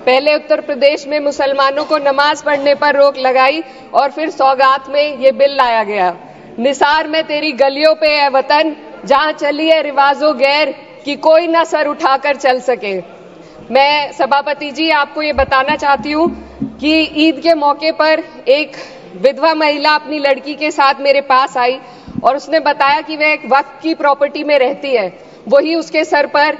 पहले उत्तर प्रदेश में मुसलमानों को नमाज पढ़ने पर रोक लगाई और फिर सौगात में ये बिल लाया गया। निसार में तेरी गलियों पे है वतन, जहां चली है रिवाजो गैर कि कोई ना सर उठाकर चल सके। मैं सभापति जी आपको ये बताना चाहती हूँ कि ईद के मौके पर एक विधवा महिला अपनी लड़की के साथ मेरे पास आई और उसने बताया कि वह एक वक्फ की प्रॉपर्टी में रहती है, वही उसके सर पर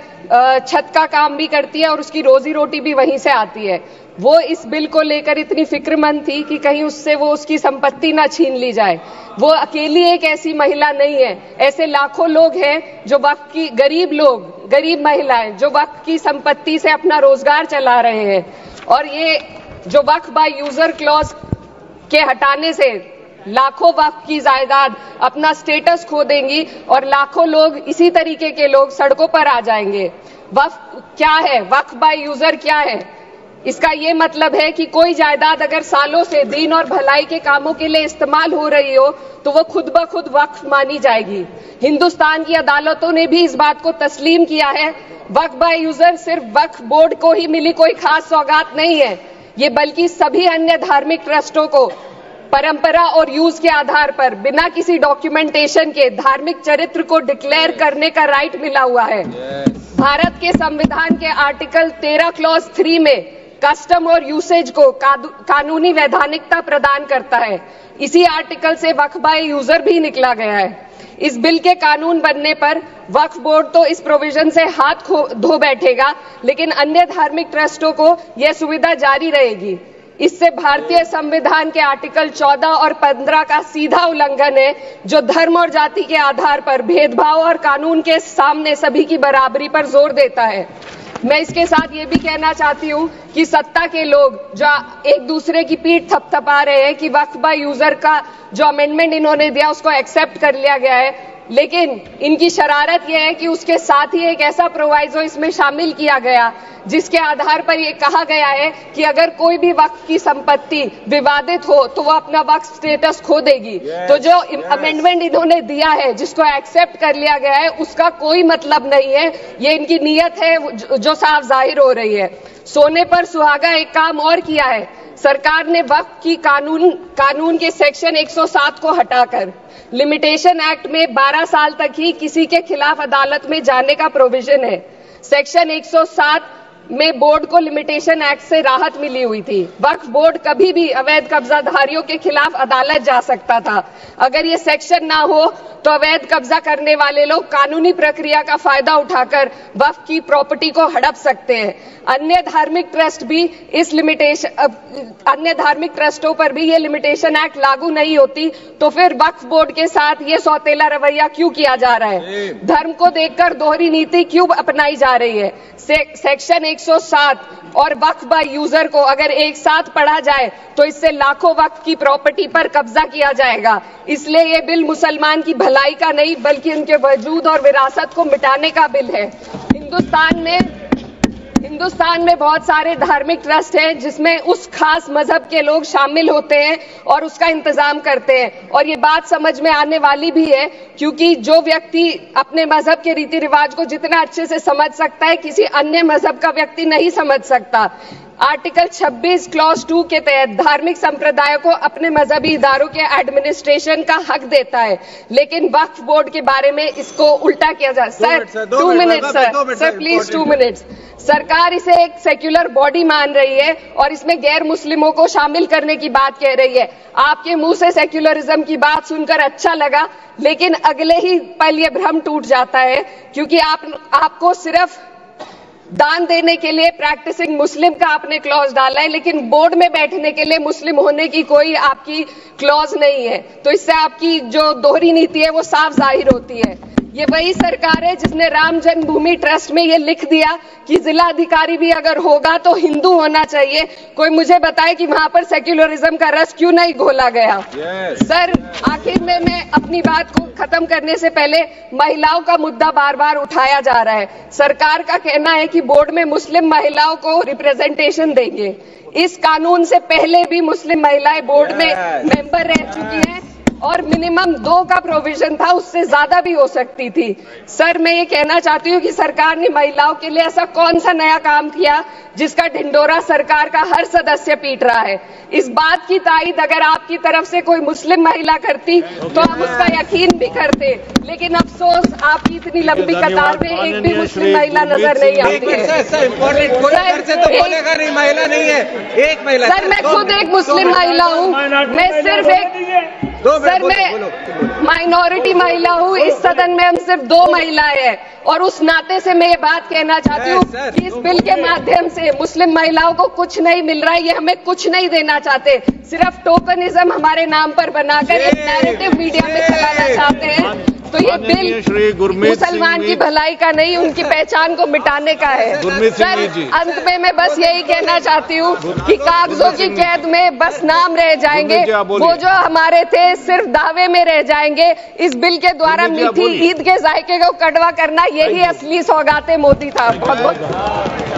छत का काम भी करती है और उसकी रोजी रोटी भी वहीं से आती है। वो इस बिल को लेकर इतनी फिक्रमंद थी कि कहीं उससे वो उसकी संपत्ति ना छीन ली जाए। वो अकेली एक ऐसी महिला नहीं है, ऐसे लाखों लोग हैं जो वक्फ की गरीब महिलाएं जो वक्फ की संपत्ति से अपना रोजगार चला रहे हैं। और ये जो वक्फ बाय यूजर क्लॉज के हटाने से लाखों वक्फ की जायदाद अपना स्टेटस खो देंगी और लाखों लोग इसी तरीके के लोग सड़कों पर आ जाएंगे। वक्फ क्या है? वक्फ बाय यूजर क्या है? इसका ये मतलब है कि कोई जायदाद अगर सालों से दीन और भलाई के कामों के लिए इस्तेमाल हो रही हो तो वो खुद ब खुद वक्फ मानी जाएगी। हिंदुस्तान की अदालतों ने भी इस बात को तस्लीम किया है। वक्फ बाय यूजर सिर्फ वक्फ बोर्ड को ही मिली कोई खास सौगात नहीं है, ये बल्कि सभी अन्य धार्मिक ट्रस्टों को परंपरा और यूज के आधार पर बिना किसी डॉक्यूमेंटेशन के धार्मिक चरित्र को डिक्लेयर करने का राइट मिला हुआ है। भारत के संविधान के आर्टिकल 13 क्लॉज 3 में कस्टम और यूसेज को कानूनी वैधानिकता प्रदान करता है। इसी आर्टिकल से वक्फ बाय यूजर भी निकला गया है। इस बिल के कानून बनने पर वक्फ बोर्ड तो इस प्रोविजन से हाथ धो बैठेगा, लेकिन अन्य धार्मिक ट्रस्टों को यह सुविधा जारी रहेगी। इससे भारतीय संविधान के आर्टिकल 14 और 15 का सीधा उल्लंघन है, जो धर्म और जाति के आधार पर भेदभाव और कानून के सामने सभी की बराबरी पर जोर देता है। मैं इसके साथ ये भी कहना चाहती हूँ कि सत्ता के लोग जो एक दूसरे की पीठ थपथपा रहे हैं कि वक्फ बाय यूजर का जो अमेंडमेंट इन्होंने दिया उसको एक्सेप्ट कर लिया गया है, लेकिन इनकी शरारत यह है कि उसके साथ ही एक ऐसा प्रोवाइजो इसमें शामिल किया गया जिसके आधार पर यह कहा गया है कि अगर कोई भी वक्फ की संपत्ति विवादित हो तो वो अपना वक्फ स्टेटस खो देगी। तो जो अमेंडमेंट इन्होंने दिया है जिसको एक्सेप्ट कर लिया गया है उसका कोई मतलब नहीं है, ये इनकी नीयत है जो साफ जाहिर हो रही है। सोने पर सुहागा एक काम और किया है, सरकार ने वक्फ की कानून के सेक्शन 107 को हटाकर लिमिटेशन एक्ट में 12 साल तक ही किसी के खिलाफ अदालत में जाने का प्रोविजन है। सेक्शन 107 में बोर्ड को लिमिटेशन एक्ट से राहत मिली हुई थी। वक्फ बोर्ड कभी भी अवैध कब्जाधारियों के खिलाफ अदालत जा सकता था। अगर ये सेक्शन ना हो तो अवैध कब्जा करने वाले लोग कानूनी प्रक्रिया का फायदा उठाकर वक्फ की प्रॉपर्टी को हड़प सकते हैं। अन्य धार्मिक ट्रस्टों पर भी ये लिमिटेशन एक्ट लागू नहीं होती, तो फिर वक्फ बोर्ड के साथ ये सौतेला रवैया क्यों किया जा रहा है? धर्म को देखकर दोहरी नीति क्यों अपनाई जा रही है? सेक्शन 107 और वक्फ बाय यूजर को अगर एक साथ पढ़ा जाए तो इससे लाखों वक्फ की प्रॉपर्टी पर कब्जा किया जाएगा। इसलिए ये बिल मुसलमान की भलाई का नहीं बल्कि उनके वजूद और विरासत को मिटाने का बिल है। हिंदुस्तान में बहुत सारे धार्मिक ट्रस्ट हैं जिसमें उस खास मजहब के लोग शामिल होते हैं और उसका इंतजाम करते हैं, और ये बात समझ में आने वाली भी है क्योंकि जो व्यक्ति अपने मजहब के रीति रिवाज को जितना अच्छे से समझ सकता है किसी अन्य मजहब का व्यक्ति नहीं समझ सकता। आर्टिकल 26 क्लॉज 2 के तहत धार्मिक संप्रदायों को अपने मजहबी इदारों के एडमिनिस्ट्रेशन का हक देता है, लेकिन वक्फ बोर्ड के बारे में इसको उल्टा किया जा रहा है। Sir 2 minute sir please 2 minutes. सरकार इसे एक सेक्युलर बॉडी मान रही है और इसमें गैर मुस्लिमों को शामिल करने की बात कह रही है। आपके मुंह से सेक्युलरिज्म की बात सुनकर अच्छा लगा, लेकिन अगले ही पल ये भ्रम टूट जाता है क्योंकि आपको सिर्फ दान देने के लिए प्रैक्टिसिंग मुस्लिम का आपने क्लॉज डाला है, लेकिन बोर्ड में बैठने के लिए मुस्लिम होने की कोई आपकी क्लॉज नहीं है। तो इससे आपकी जो दोहरी नीति है वो साफ जाहिर होती है। ये वही सरकार है जिसने राम जन्मभूमि ट्रस्ट में ये लिख दिया कि जिला अधिकारी भी अगर होगा तो हिंदू होना चाहिए। कोई मुझे बताए कि वहां पर सेक्युलरिज्म का रस क्यों नहीं घोला गया? सर आखिर में मैं अपनी बात को खत्म करने से पहले महिलाओं का मुद्दा बार बार उठाया जा रहा है। सरकार का कहना है कि बोर्ड में मुस्लिम महिलाओं को रिप्रेजेंटेशन देंगे। इस कानून से पहले भी मुस्लिम महिलाएं बोर्ड में मेंबर रह चुकी हैं। और मिनिमम 2 का प्रोविजन था, उससे ज्यादा भी हो सकती थी। सर मैं ये कहना चाहती हूँ कि सरकार ने महिलाओं के लिए ऐसा कौन सा नया काम किया जिसका ढिंडोरा सरकार का हर सदस्य पीट रहा है। इस बात की तायीद अगर आपकी तरफ से कोई मुस्लिम महिला करती तो हम उसका यकीन भी करते, लेकिन अफसोस आपकी इतनी लंबी कतार में एक भी मुस्लिम महिला नजर नहीं आती है। महिला नहीं है, एक महिला। सर मैं खुद एक मुस्लिम महिला हूँ, मैं सिर्फ एक सर मैं माइनॉरिटी महिला हूँ। इस सदन में हम सिर्फ 2 महिलाएं हैं और उस नाते से मैं ये बात कहना चाहती हूँ कि इस बिल के माध्यम से मुस्लिम महिलाओं को कुछ नहीं मिल रहा है, ये हमें कुछ नहीं देना चाहते, सिर्फ टोकनिज्म हमारे नाम पर बनाकर एक नैरेटिव मीडिया में चलाना चाहते हैं। तो ये बिल मुसलमान की भलाई का नहीं, उनकी पहचान को मिटाने का है। सर अंत में मैं बस यही कहना चाहती हूँ कि कागजों की कैद में बस नाम रह जाएंगे, वो जो हमारे थे सिर्फ दावे में रह जाएंगे। इस बिल के द्वारा मीठी ईद के जायके को कड़वा करना, यही असली सौगाते मोदी था। बहुत बहुत